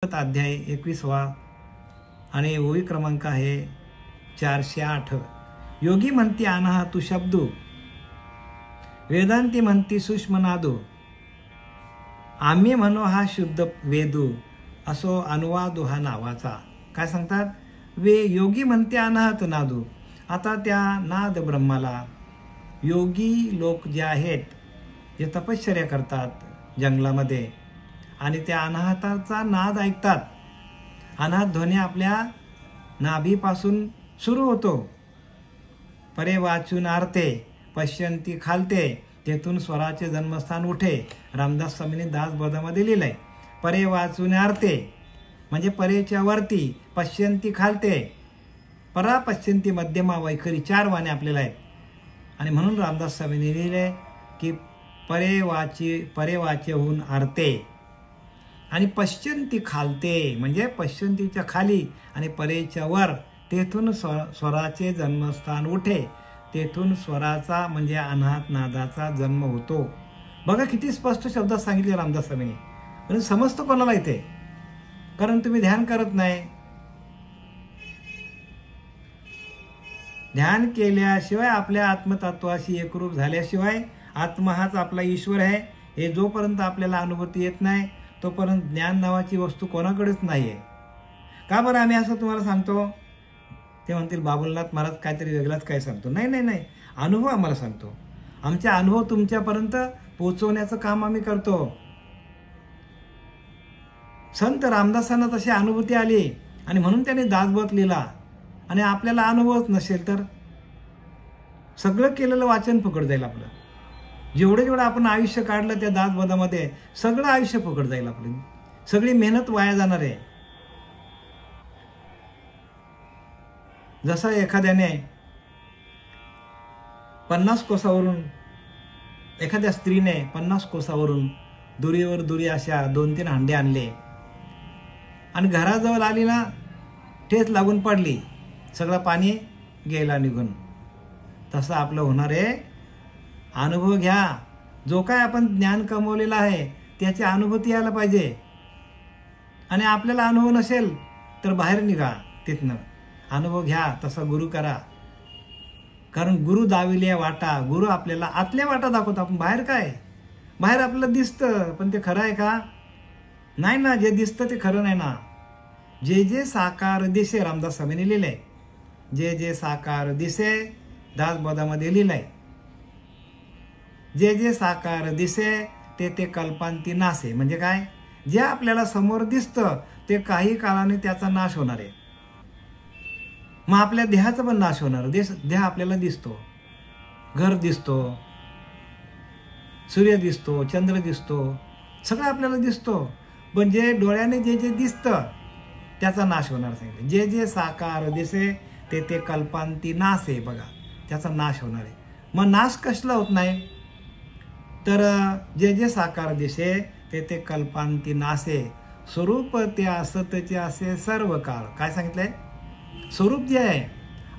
अध्याय 21वा आणि ओवी क्रमांक आहे 408. योगी म्हणती अनहा तू शब्दू, वेदांती म्हणती सूक्ष्म नादू, आम्ही म्हणो हा शुद्ध वेदू, असो अनुवादू हा नावाचा. काय सांगतात? योगी म्हणते अनाहत नादू. आता त्या नाद ब्रह्माला योगी लोक जे आहेत, जे तपश्चर्या करतात जंगलामध्ये आणि त्या अनाहताचा नाद ऐकतात. अनाहत ध्वनी आपल्या नाभीपासून सुरू होतो. परे वाचून आरते, पश्यंती खालते, तेथून स्वराचे जन्मस्थान उठे. रामदास स्वामींनी दासबोधामध्ये लिहिलंय. परे वाचून आरते म्हणजे परेच्या वरती, पश्यंती खालते, परा पश्यंती मध्यमा वैखरी 4 वाणे आपल्याला आहेत. आणि म्हणून रामदास स्वामींनी लिहिले की परे वाचेहून आरते आणि पश्यंती खालते म्हणजे पश्यंतीच्या खाली आणि परेच्या वर, तेथून स्वराचे जन्मस्थान उठे. तेथून स्वराचा म्हणजे अनाहत नादाचा जन्म होतो. बघा किती स्पष्ट शब्दात सांगितले रामदास स्वामींनी. पण समजतं कोणाला इथे? कारण तुम्ही ध्यान करत नाही. ध्यान केल्याशिवाय, आपल्या आत्मतत्वाशी एकरूप झाल्याशिवाय, आत्मा हाच आपला ईश्वर आहे हे जोपर्यंत आपल्याला अनुभूती येत नाही तोपर्यंत ज्ञान नावाची वस्तू कोणाकडेच नाही आहे. का बरं आम्ही असं तुम्हाला सांगतो? ते म्हणतील बाबुलनाथ महाराज काहीतरी वेगळाच काय सांगतो. नाही नाही नाही, अनुभव आम्हाला सांगतो. आमचे अनुभव तुमच्यापर्यंत पोहोचवण्याचं काम आम्ही करतो. संत रामदासांना तशी अनुभूती आली आणि म्हणून त्यांनी दासबोध लिहिला. आणि आपल्याला अनुभवच नसेल तर सगळं केलेलं वाचन फुकट जाईल आपलं. जेवढं आपण आयुष्य काढलं त्या दासबोधामध्ये, सगळं आयुष्य फुकट जाईल आपलं. सगळी मेहनत वाया जाणार आहे. जसं एखाद्याने 50 कोसावरून, एखाद्या स्त्रीने 50 कोसावरून दुरीवर दुरी अशा 2-3 हांडे आणले आणि घराजवळ आली ना, ठेच लागून पडली, सगळं पाणी गेला निघून. तसं आपलं होणार आहे. अनुभव घ्या. जो काय आपण ज्ञान कमवलेला आहे त्याची अनुभूती यायला पाहिजे. आणि आपल्याला अनुभव नसेल तर बाहेर निघा तिथनं, अनुभव घ्या. तसा गुरु करा. कारण गुरु दाविल्या वाटा, गुरु आपल्याला आतल्या वाटा दाखवतो. आपण बाहेर काय, बाहेर आपल्याला दिसतं पण ते खरं आहे का? नाही ना. जे दिसतं ते खरं नाही ना. जे जे साकार दिसे, रामदास स्वामींनी लिहिलंय. जे जे साकार दिसे, दासबोधामध्ये लिहिलंय. जे जे साकार दिसे ते ते कल्पांती नासे. म्हणजे काय? जे आपल्याला समोर दिसतं ते काही काळाने त्याचा नाश होणार आहे. मग आपल्या देहाचा पण नाश होणार. देह आपल्याला दिसतो, घर दिसतो, सूर्य दिसतो, चंद्र दिसतो, सगळं आपल्याला दिसतो. पण जे डोळ्याने जे जे दिसतं त्याचा नाश होणार सांगितलं. जे जे साकार दिसे ते ते कल्पांती नासे. बघा, त्याचा नाश होणार आहे. मग नाश कसला होत नाही? तर जे जे साकार दिसे ते ते कल्पांती नासे, स्वरूप ते असतचे असे सर्व काळ. काय सांगितलंय? स्वरूप जे आहे,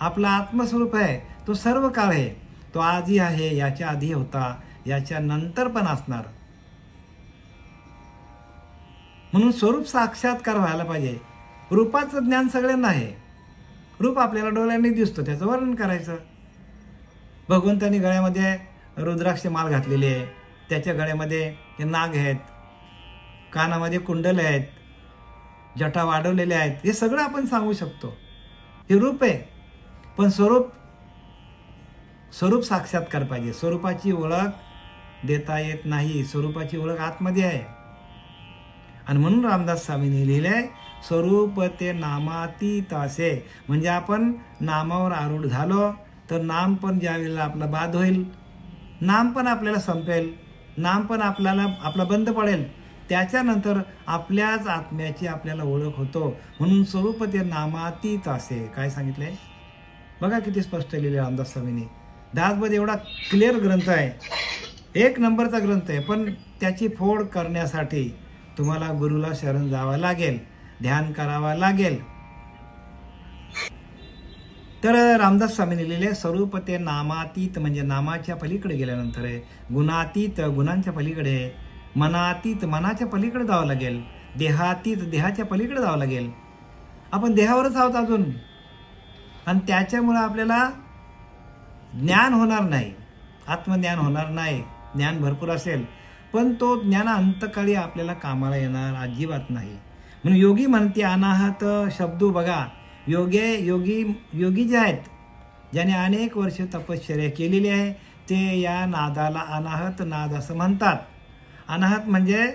आपला आत्मस्वरूप आहे, तो सर्व काळ आहे. तो आधी आहे, याच्या आधी होता, याच्या नंतर पण असणार. म्हणून स्वरूप साक्षात्कार व्हायला पाहिजे. रूपाचं ज्ञान सगळ्यांना आहे. रूप आपल्याला डोळ्यांनी दिसतो, त्याचं वर्णन करायचं. भगवंतानी गळ्यामध्ये रुद्राक्ष माल घातलेली आहे, त्याच्या गळ्यामध्ये हे नाग आहेत, कानामध्ये कुंडल आहेत, जटा वाढवलेल्या आहेत. हे सगळं आपण सांगू शकतो. हे रूप आहे. पण स्वरूप साक्षात्कार पाहिजे. स्वरूपाची ओळख देता येत नाही. स्वरूपाची ओळख आतमध्ये आहे. आणि म्हणून रामदास स्वामींनी लिहिलंय, स्वरूप ते नामातीत असे. म्हणजे आपण नामावर आरूढ झालो तर नाम पण ज्यावेळेला आपला बाद होईल, नाम पण आपल्याला संपेल, नाम पण आपला बंद पडेल, त्याच्यानंतर आपल्याच आत्म्याची आपल्याला ओळख होतो. म्हणून स्वरूप ते नामातीत असे. काय सांगितलंय? बघा किती स्पष्ट लिहिले रामदास स्वामींनी. दासबोध एवढा क्लिअर ग्रंथ आहे, 1 नंबरचा ग्रंथ आहे. पण त्याची फोड करण्यासाठी तुम्हाला गुरुला शरण जावं लागेल, ध्यान करावं लागेल. तर रामदास स्वामींनी लिहिले, स्वरूप ते नामातीत म्हणजे नामाच्या पलीकडे गेल्यानंतर आहे. गुणातीत, गुणांच्या पलीकडे, मनातीत, मनाच्या पलीकडे जावं लागेल. देहातीत, देहाच्या पलीकडे जावं लागेल. आपण देहावरच आहोत अजून, आणि त्याच्यामुळं आपल्याला ज्ञान होणार नाही, आत्मज्ञान होणार नाही. ज्ञान भरपूर असेल पण तो ज्ञान अंतकाळी आपल्याला कामाला येणार अजिबात नाही. म्हणून योगी म्हणते अनाहत शब्द बघा. योगी जे आहेत, ज्याने अनेक वर्ष तपश्चर्या केलेली आहे, ते या नादाला अनाहत नाद असं म्हणतात. अनाहत म्हणजे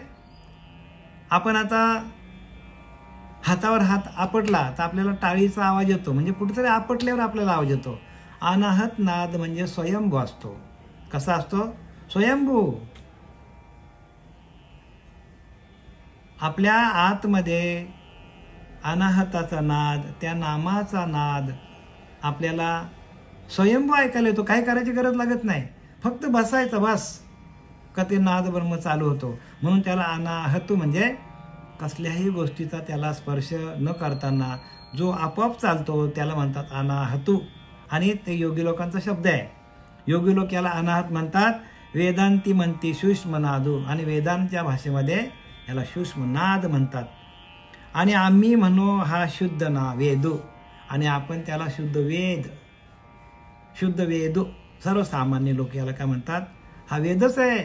आपण आता हातावर हात आपटला तर आपल्याला टाळीचा आवाज येतो, म्हणजे कुठेतरी आपटल्यावर आपल्याला आवाज येतो. अनाहत नाद म्हणजे स्वयंभू असतो. कसा असतो? स्वयंभू. आपल्या आतमध्ये अनाहताचा नाद, त्या नामाचा नाद आपल्याला स्वयंभू ऐकायला येतो. काय करायची गरज लागत नाही, फक्त बसायचं बस का ते नाद ब्रह्म चालू होतो. म्हणून त्याला अनाहत म्हणजे कसल्याही गोष्टीचा त्याला स्पर्श न करताना जो आपोआप चालतो त्याला म्हणतात अनाहतू. आणि ते योगी लोकांचा शब्द आहे. योगी लोक याला अनाहत म्हणतात. वेदांती म्हणते सूक्ष्म नादू, आणि वेदांच्या भाषेमध्ये याला सूक्ष्म नाद म्हणतात. आणि आम्ही म्हणू हा शुद्ध ना वेदू, आणि आपण त्याला शुद्ध वेदू. सर्वसामान्य लोक याला काय म्हणतात? हा वेदच आहे.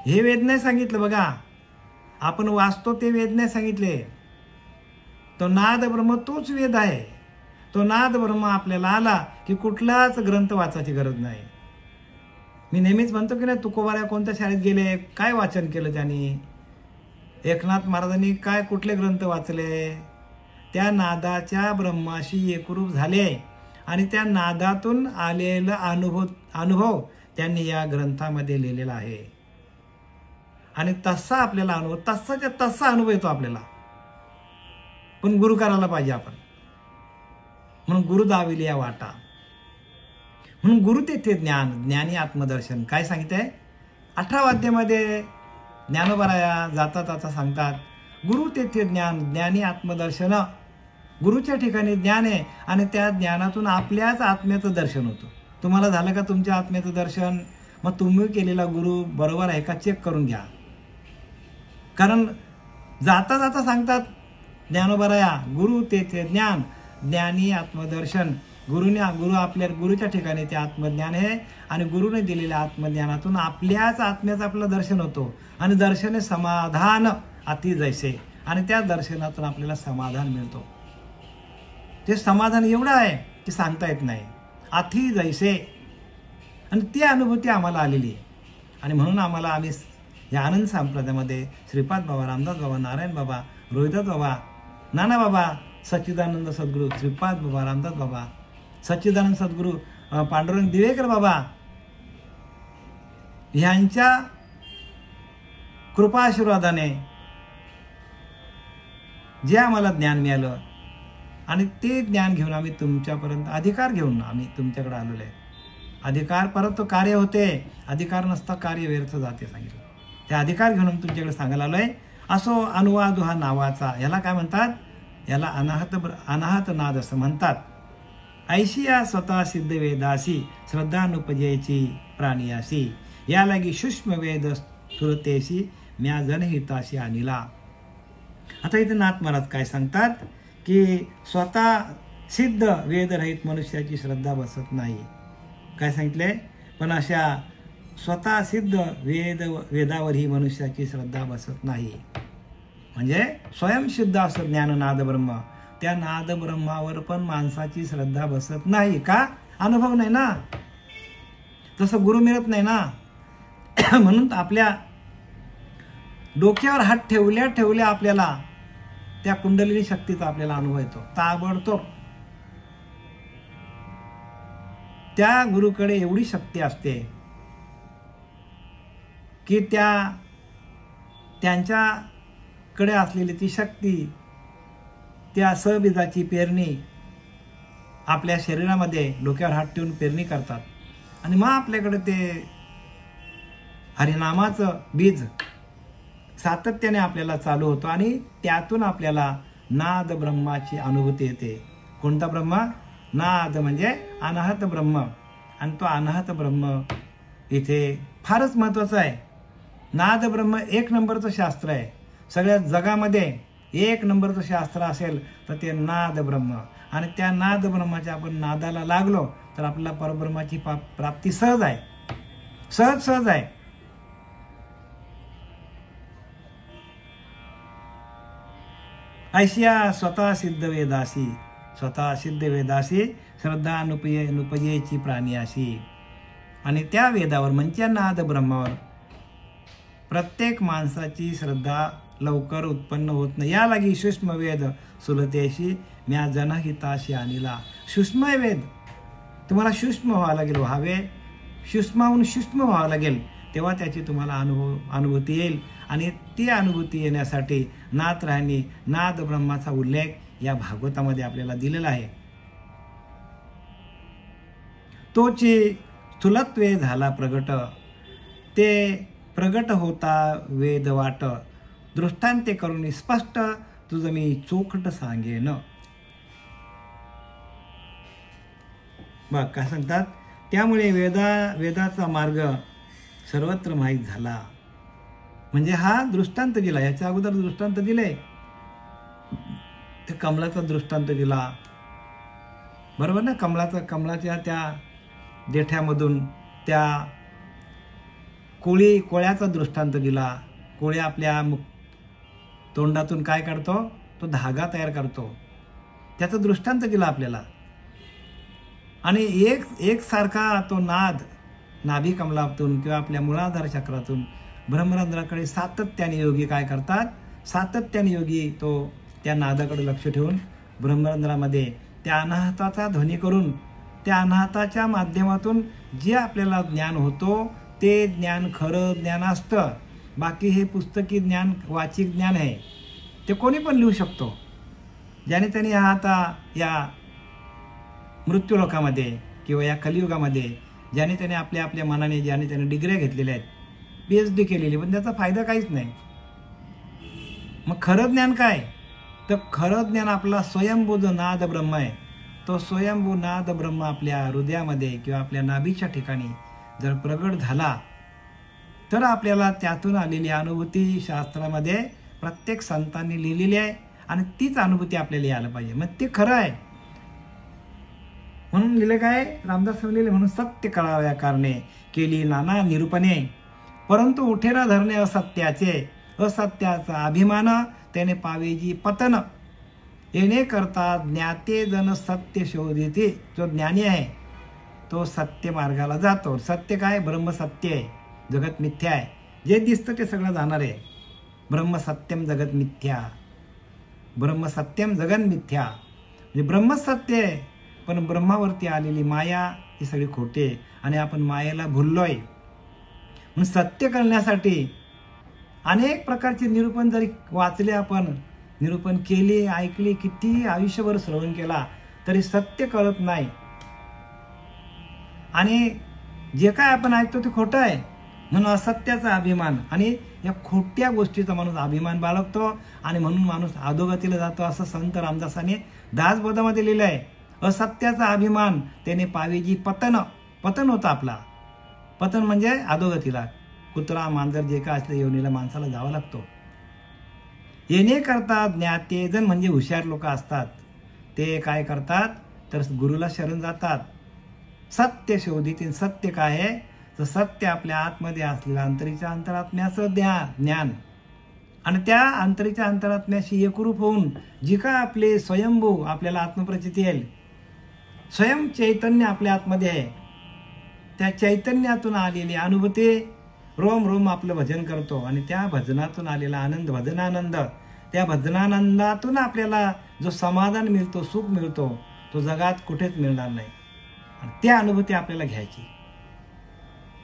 हे वेद नाही सांगितलं बघा, आपण वाचतो ते वेद नाही सांगितले. तो नाद ब्रह्म तोच वेद आहे. तो नाद ब्रह्म आपल्याला आला की कुठलाच ग्रंथ वाचायची गरज नाही. मी नेहमीच म्हणतो की नाही, तुकोबाऱ्या कोणत्या शाळेत गेले, काय वाचन केलं त्यांनी, एकनाथ महाराजांनी काय कुठले ग्रंथ वाचले, त्या नादाच्या ब्रह्माशी एकरूप झाले आणि त्या नादातून आलेला अनुभव त्यांनी या ग्रंथामध्ये लिहिलेला आहे. आणि तसा आपल्याला अनुभव, तसाच्या तसा अनुभव येतो आपल्याला. पण गुरु करायला पाहिजे आपण. म्हणून गुरु दाविले या वाटा. म्हणून गुरु तेथे ज्ञान, ज्ञानी आत्मदर्शन. काय सांगितलंय 18 अध्यायामध्ये? ज्ञानोबराया जाता जाता सांगतात, गुरु तेथे ज्ञान, ज्ञानी आत्मदर्शन. गुरुच्या ठिकाणी ज्ञान आहे आणि त्या ज्ञानातून आपल्याच आत्म्याचं दर्शन होतं. तुम्हाला झालं का तुमच्या आत्म्याचं दर्शन? मग तुम्ही केलेला गुरु बरोबर आहे का चेक करून घ्या. कारण जाता जाता सांगतात ज्ञानोबराया, गुरु तेथे ज्ञान, ज्ञानी आत्मदर्शन. गुरु आपल्या गुरुच्या ठिकाणी ते आत्मज्ञान आहे आणि गुरुने दिलेल्या आत्मज्ञानातून आपल्याच आत्म्याचं आपलं दर्शन होतो. आणि दर्शने समाधान अति जैसे, आणि त्या दर्शनातून आपल्याला समाधान मिळतो. ते समाधान एवढं आहे की सांगता येत नाही. अति जैसे. आणि ती अनुभूती आम्हाला आलेली आहे. आणि म्हणून आम्ही या आनंद संप्रदायामध्ये श्रीपाद बाबा, रामदास बाबा, नारायण बाबा, रोहिदास बाबा, नाना बाबा, सच्चिदानंद सद्गुरू श्रीपाद बाबा, रामदास बाबा, सच्चिदानंद सद्गुरू पांडुरंग दिवेकर बाबा, ह्यांच्या कृपा आशीर्वादाने जे आम्हाला ज्ञान मिळालं आणि ते ज्ञान घेऊन आम्ही तुमच्यापर्यंत अधिकार घेऊन आम्ही तुमच्याकडे आलेलो आहे. अधिकार परत तो कार्य होते, अधिकार नसता कार्य व्यर्थ जाते सांगितलं. ते अधिकार घेऊन तुमच्याकडे सांगायला आलोय. असो अनुवाद हा नावाचा, याला काय म्हणतात? याला अनाहत नाद असं म्हणतात. ऐशिया स्वतः सिद्ध वेदासी, श्रद्धानुपजेची प्राणियासी, या लागी सूक्ष्म वेद स्थूलतेशी म्या जनहिताशी आणिला. आता इथे नाथ महाराज काय सांगतात की स्वतः सिद्ध वेदरहित मनुष्याची श्रद्धा बसत नाही. काय सांगितले? पण अशा स्वतः सिद्ध वेदावरही मनुष्याची श्रद्धा बसत नाही. म्हणजे स्वयंसिद्ध असं ज्ञान नाद ब्रह्म, त्या नाद ब्रह्मावर पण माणसाची श्रद्धा बसत नाही. का? अनुभव नाही ना, तसं गुरु मिळत नाही ना. म्हणून आपल्या डोक्यावर हात ठेवल्या ठेवल्या आपल्याला त्या कुंडलिनी शक्तीचा आपल्याला अनुभव येतो ताबडतोब. त्या गुरुकडे एवढी शक्ती असते की त्यांच्याकडे असलेली ती शक्ती, त्या सहबीजाची पेरणी आपल्या शरीरामध्ये डोक्यावर हात ठेवून पेरणी करतात. आणि मग आपल्याकडे ते हरिनामाचं बीज सातत्याने आपल्याला चालू होतं आणि त्यातून आपल्याला नाद ब्रह्माची अनुभूती येते. कोणता ब्रह्म? नाद म्हणजे अनाहत ब्रह्म. आणि तो अनाहत ब्रह्म इथे फारच महत्वाचा आहे. नाद ब्रह्म 1 नंबरचं शास्त्र आहे. सगळ्या जगामध्ये एक नंबरचं शास्त्र असेल तर ते नाद ब्रह्म, आणि त्या नाद ब्रह्माच्या आपण नादाला लागलो तर आपल्याला परब्रह्माची प्राप्ती सहज आहे, सहज आहे. ऐशिया स्वतः सिद्ध वेदासी, स्वतः सिद्ध वेदासी श्रद्धा नुपयेची प्राणियासी. आणि त्या वेदावर म्हणजे नाद ब्रह्मावर प्रत्येक माणसाची श्रद्धा लवकर उत्पन्न होत नाही. या लागी सूक्ष्म वेद सुलतेशी म्या जनहिताशी आणिला. सूक्ष्म वेद तुम्हाला सूक्ष्म व्हावं लागेल, सूक्ष्माहून सूक्ष्म व्हावं लागेल, तेव्हा त्याची तुम्हाला अनुभूती येईल. आणि ती अनुभूती येण्यासाठी नाथ राहणी नाद ब्रह्माचा उल्लेख या भागवतामध्ये आपल्याला दिलेला आहे. तोची स्थूलत्वे झाला प्रगट, ते प्रगट होता वेद वाट, दृष्टांते करून स्पष्ट तुझं मी चोखट सांगेन. बघ काय सांगतात, त्यामुळे वेदाचा मार्ग सर्वत्र माहीत झाला. म्हणजे हा दृष्टांत दिला, याच्या अगोदर दृष्टांत दिले, ते कमलाचा दृष्टांत दिला, बरोबर ना. कमलाच्या त्या देठ्यामधून त्या कोळ्याचा दृष्टांत दिला. कोळी आपल्या तोंडातून काय काढतो, तो धागा तयार करतो, त्याचा दृष्टांत दिला आपल्याला. आणि एक सारखा तो नाद नाभी कमलातून किंवा आपल्या मूलाधार चक्रातून ब्रह्मरंध्राकडे सातत्याने योगी काय करतात, सातत्याने योगी तो त्या नादाकडे लक्ष ठेवून ब्रह्मरंध्रामध्ये त्या अनाहताचा ध्वनी करून त्या अनाहताच्या माध्यमातून जे आपल्याला ज्ञान होतो ते ज्ञान खरं ज्ञान असतं. बाकी हे पुस्तकी ज्ञान वाचिक ज्ञान आहे, ते कोणी पण लिहू शकतो. ज्याने त्यांनी आता या मृत्यूलोकामध्ये किंवा या कलियुगामध्ये ज्याने त्याने आपल्या मनाने ज्याने त्याने डिग्र्या घेतलेल्या आहेत, PhD केलेली, पण त्याचा फायदा काहीच नाही. मग खरं ज्ञान काय, तर खरं ज्ञान आपला स्वयंभू जो नाद ब्रह्म आहे, तो स्वयंभू नाद ब्रह्म आपल्या हृदयामध्ये किंवा आपल्या नाभीच्या ठिकाणी जर प्रगट झाला तर आपल्याला त्यातून आलेली अनुभूती शास्त्रामध्ये प्रत्येक संतांनी लिहिलेली आहे. आणि तीच अनुभूती आपल्याला यायला पाहिजे. मग ते खरं आहे म्हणून लिहिले काय, रामदास लिहिले म्हणून सत्य कळाव्या कारणे केली नाना निरूपणे, परंतु उठेरा धरणे असत्याचे, असत्याचा अभिमान त्याने पावेजी पतन, येणे करता ज्ञाते जन सत्य शोधिते. जो ज्ञानी आहे तो सत्य मार्गाला जातो. सत्य काय, ब्रह्म सत्य आहे, जगत मिथ्या आहे. जे दिसतं ते सगळं जाणार आहे. ब्रह्म सत्यम जगत मिथ्या, ब्रह्म सत्यम जगन मिथ्या. म्हणजे ब्रह्म सत्य आहे, पण ब्रह्मावरती आलेली माया ही सगळी खोटे आणि आपण मायेला भुललोय. म्हणून सत्य करण्यासाठी अनेक प्रकारचे निरूपण जरी वाचले, आपण निरूपण केले, ऐकले, किती आयुष्यभर श्रवण केला तरी सत्य कळत नाही. आणि जे काय आपण ऐकतो ते खोटं आहे म्हणून असत्याचा अभिमान आणि या खोट्या गोष्टीचा माणूस अभिमान बाळगतो आणि म्हणून माणूस अधोगतीला जातो. असं संत रामदासाने दासबोधामध्ये लिहिलं आहे. असत्याचा अभिमान त्याने पावेजी पतन, पतन होता आपला. पतन म्हणजे अधोगतीला, कुत्रा मांजर जे काय असलं योनीला माणसाला जावं लागतो. येणे करतात ज्ञाते जन म्हणजे हुशार लोक असतात, ते काय करतात तर गुरुला शरण जातात. सत्य शोधितील. सत्य काय आहे तर सत्य आपल्या आतमध्ये असलेलं अंतरीच्या अंतरात्म्याचं ज्ञान आणि त्या अंतरीच्या अंतरात्म्याशी एकरूप होऊन जी काय आपले स्वयंभू आपल्याला आत्मप्रचिती येईल, स्वयं चैतन्य आपल्या आतमध्ये आहे, त्या चैतन्यातून आलेली अनुभूती रोम रोम आपलं भजन करतो आणि त्या भजनातून आलेला आनंद, भजनानंद, त्या भजनानंदातून आपल्याला जो समाधान मिळतो, सुख मिळतो, तो जगात कुठेच मिळणार नाही. आणि त्या अनुभूती आपल्याला घ्यायची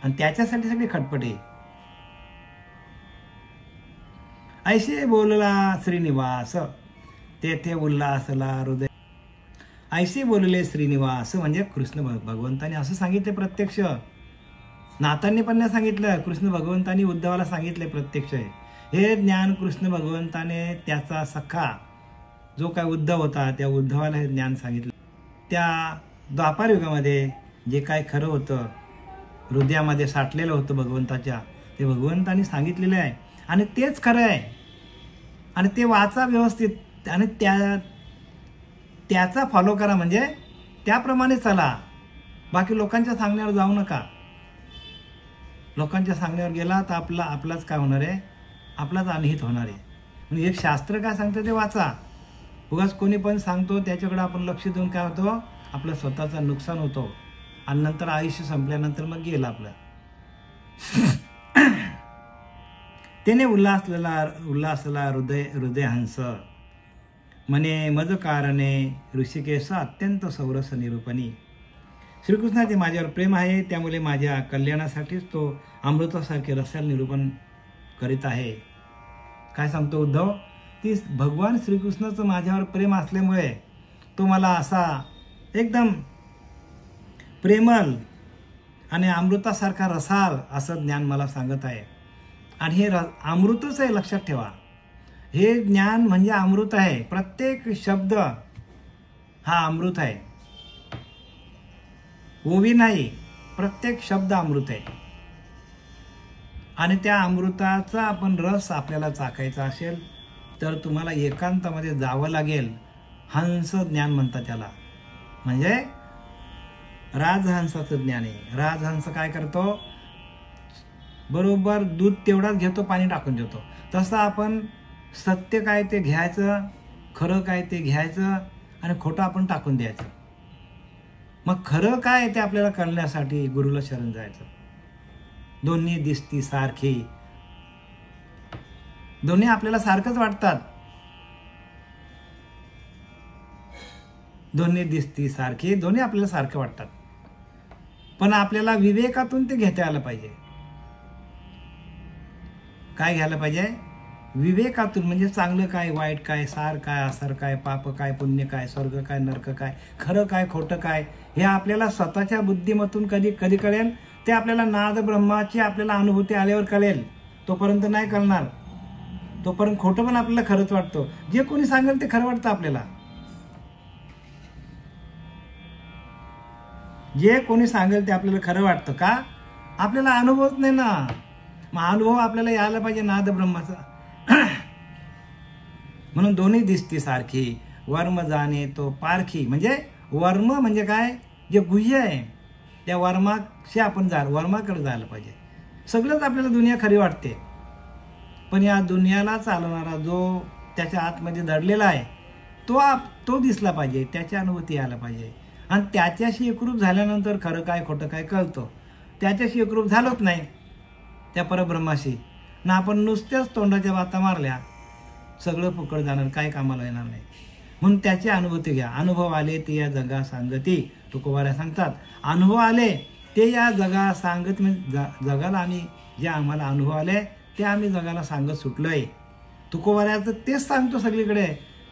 आणि त्याच्यासाठी सगळी खटपट आहे. ऐसे बोलला श्रीनिवास तेथे उल्हासला हृदय. ऐसे बोलले श्रीनिवास म्हणजे कृष्ण भगवंताने असं सांगितले प्रत्यक्ष. नाथांनी पण नाही सांगितलं, कृष्ण भगवंतानी उद्धवाला सांगितले प्रत्यक्ष. हे ज्ञान कृष्ण भगवंताने त्याचा सखा जो काय उद्धव होता त्या उद्धवाला हे ज्ञान सांगितलं. त्या द्वापार युगामध्ये जे काय खरं होतं, हृदयामध्ये साठलेलं होतं भगवंताच्या, ते भगवंतानी सांगितलेलं आहे आणि तेच खरं आहे. आणि ते वाचा व्यवस्थित आणि त्याचा फॉलो करा, म्हणजे त्याप्रमाणे चला. बाकी लोकांच्या सांगण्यावर जाऊ नका. लोकांच्या सांगण्यावर गेला तर आपलाच काय होणार आहे, आपलाच अनहित होणार आहे. म्हणजे एक शास्त्र काय सांगतं ते वाचा. उगाच कोणी पण सांगतो त्याच्याकडे आपण लक्ष देऊन काय होतं, आपलं स्वतःचं नुकसान होतो आणि नंतर आयुष्य संपल्यानंतर मग गेलं आपलं. त्याने उल्हासला हृदय हंस म्हणे मज कारणे ऋषिकेश अत्यंत सौरस निरूपणी. श्रीकृष्णाचे माझ्यावर प्रेम आहे, त्यामुळे माझ्या कल्याणासाठीच तो अमृतासारखे रसाल निरूपण करीत आहे. काय सांगतो उद्धव, की भगवान श्रीकृष्णाचं माझ्यावर प्रेम असल्यामुळे तो मला असा एकदम प्रेमल आणि अमृतासारखा रसाळ असं ज्ञान मला सांगत आहे. आणि हे अमृतच आहे, लक्षात ठेवा. हे ज्ञान म्हणजे अमृत आहे. प्रत्येक शब्द हा अमृत आहे, ओवी नाही. प्रत्येक शब्द अमृत आहे. आणि त्या अमृताचा आपण रस आपल्याला चाखायचा असेल तर तुम्हाला एकांतामध्ये जावं लागेल. हंस ज्ञान म्हणतात त्याला, म्हणजे राजहंसाचं ज्ञान आहे. राजहंस काय करतो, बरोबर दूध तेवढाच घेतो, पाणी टाकून देतो. तसं आपण सत्य काय ते घ्यायचं, खरं काय ते घ्यायचं आणि खोटं आपण टाकून द्यायचं. मग खरं काय ते आपल्याला कळण्यासाठी गुरुला शरण जायचं. दोन्ही दिसती सारखी, दोन्ही आपल्याला सारखंच वाटतात. दोन्ही दिसती सारखी, दोन्ही आपल्याला सारखं वाटतात. पण आपल्याला विवेकातून ते घेता आलं पाहिजे. काय घ्यायला पाहिजे, विवेकातून. म्हणजे चांगलं काय, वाईट काय, सार काय, असर काय, पाप काय, पुण्य काय, स्वर्ग काय, नरक काय, खरं काय, खोटं काय, हे आपल्याला स्वतःच्या बुद्धीमधून कधी कळेल. ते आपल्याला नाद ब्रह्माची आपल्याला अनुभूती आल्यावर कळेल. तोपर्यंत नाही कळणार. तोपर्यंत खोटं पण आपल्याला खरंच वाटतं. जे कोणी सांगेल ते खरं वाटतं आपल्याला. जे कोणी सांगेल ते आपल्याला खरं वाटतं. का, आपल्याला अनुभवच नाही ना. मग अनुभव आपल्याला यायला पाहिजे नाद ब्रह्माचा. म्हणून दोन्ही दिसती सारखी, वर्म जाणे तो पारखी. म्हणजे वर्म म्हणजे काय, जे गुह्य आहे त्या वर्माशी आपण वर्माकडे जायला पाहिजे. सगळंच आपल्याला दुनिया खरी वाटते, पण या दुनियाला चालवणारा जो त्याच्या आतमध्ये दडलेला आहे तो दिसला पाहिजे, त्याची अनुभूती यायला पाहिजे. आणि त्याच्याशी एकरूप झाल्यानंतर खरं काय खोटं काय कळतं. त्याच्याशी एकरूप झालोच नाही त्या परब्रह्माशी ना, आपण नुसत्याच तोंडाच्या बाता मारल्या, सगळं फुकट जाणार, काय कामाला येणार नाही. म्हणून त्याची अनुभूती घ्या. अनुभव आले ते या जगा सांगती, तुकोबाऱ्या सांगतात. अनुभव आले ते या जगा सांगत, म्हणजे जगाला आम्ही जे आम्हाला अनुभव आले ते आम्ही जगाला सांगत सुटलोय. तुकोबाऱ्याचं तेच सांगतो सगळीकडे.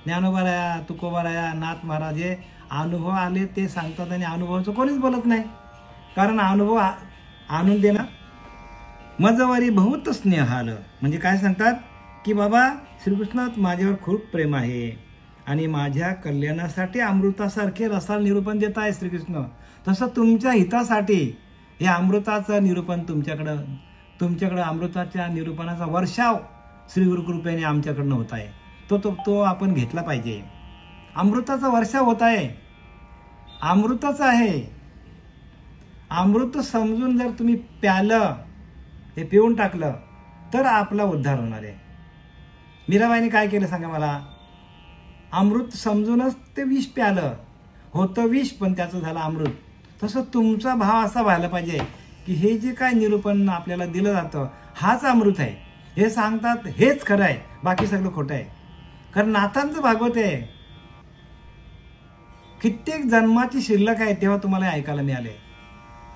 ज्ञानोबाराया, तुकोबाराया, नाथ महाराज हे अनुभव आले ते सांगतात आणि अनुभवाचं कोणीच बोलत नाही. कारण अनुभव आणून देणं मजवारी बहुत स्नेह आलं. म्हणजे काय सांगतात की बाबा श्रीकृष्णात माझ्यावर खूप प्रेम आहे आणि माझ्या कल्याणासाठी अमृतासारखे रसाल निरूपण देत आहे श्रीकृष्ण. तसं तुमच्या हितासाठी हे अमृताचं निरूपण तुमच्याकडं अमृताच्या निरूपणाचा वर्षाव श्री गुरुकृपेने आमच्याकडनं होत आहे. तो आपण घेतला पाहिजे. अमृताचा वर्षाव होत आहे, अमृताचं आहे. अमृत समजून जर तुम्ही प्यालं, हे पिऊन टाकलं तर आपला उद्धार होणार आहे. मीराबाईने काय केलं सांगा मला, अमृत समजूनच ते विष प्यालं. होतं विष पण त्याचं झालं अमृत. तसं तुमचा भाव असा व्हायला पाहिजे की हे जे काय निरूपण आपल्याला दिलं जातं हाच अमृत आहे. हे सांगतात हेच खरं आहे, बाकी सगळं खोटं आहे. कारण नाथांचं भागवत आहे, कित्येक जन्माची शिल्लक आहे तेव्हा तुम्हाला ऐकायला मिळाले.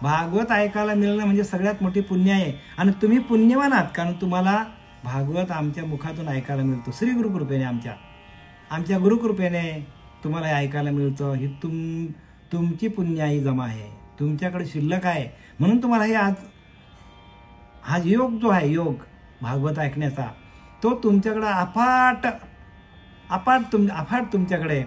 भागवत ऐकायला मिळणं म्हणजे सगळ्यात मोठी पुण्य आहे. आणि तुम्ही पुण्यवान आहात, कारण तुम्हाला भागवत आमच्या मुखातून ऐकायला मिळतो. श्री गुरुकृपेने, आमच्या गुरुकृपेने तुम्हाला ऐकायला मिळतं. ही तुमची पुण्याई जमा आहे, तुमच्याकडे शिल्लक आहे. म्हणून तुम्हाला हे हा योग जो आहे, योग भागवत ऐकण्याचा, तो तुमच्याकडे अफाट तुमच्याकडे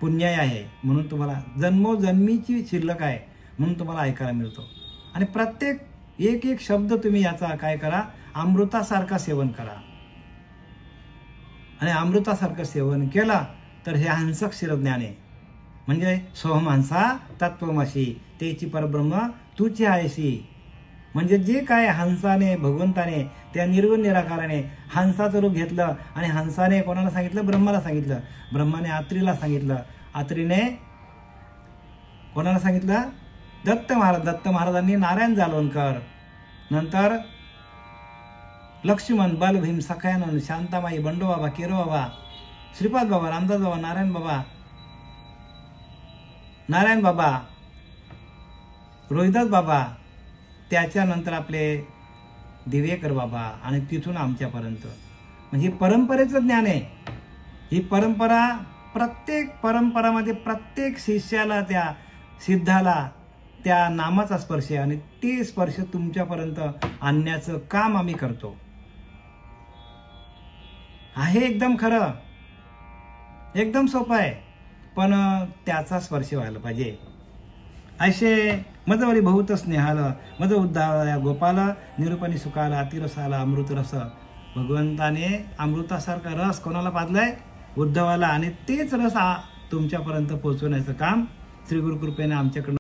पुण्याई आहे. म्हणून तुम्हाला जन्मोजन्मीची शिल्लक आहे, म्हणून तुम्हाला ऐकायला मिळतो. आणि प्रत्येक एक शब्द तुम्ही याचा काय करा, अमृतासारखा सेवन करा. आणि अमृतासारखं सेवन केलं तर हे हंस क्षीरज्ञान आहे. म्हणजे सोहमांसा तत्वमसी, तेची परब्रह्म तूची आहेसी. म्हणजे जे काय हंसाने भगवंताने त्या निर्गुण निराकाराने हंसाचं रूप घेतलं आणि हंसाने कोणाला सांगितलं? ब्रह्माला सांगितलं. ब्रह्माने आत्रीला सांगितलं. आत्रीने कोणाला सांगितलं? दत्त महाराज. दत्त महाराजांनी नारायण जालवणकर, नंतर लक्ष्मण, बल, भीम, सखायानंद, शांतामाई, बंडोबाबा, केरोबाबा, श्रीपाद बाबा, रामदास बाबा, नारायण बाबा, रोहिदास बाबा, त्याच्यानंतर आपले दिवेकर बाबा आणि तिथून आमच्यापर्यंत. म्हणजे परंपरेचं ज्ञान आहे. ही परंपरा प्रत्येक परंपरामध्ये प्रत्येक शिष्याला, त्या सिद्धाला त्या नामाचा स्पर्श आहे आणि ते स्पर्श तुमच्यापर्यंत आणण्याचं काम आम्ही करतो. आहे एकदम खरं, एकदम सोपं आहे, पण त्याचा स्पर्श व्हायला पाहिजे. असे मजवरी बहुत स्नेहाल मज उद्धार गोपाल निरूपणी सुखाला अतिरसाला अमृत रस. भगवंताने अमृतासारखा रस कोणाला पाजलाय? उद्धवाला. आणि तेच रस तुमच्यापर्यंत पोहोचवण्याचं काम श्री गुरुकृपेने आमच्याकडून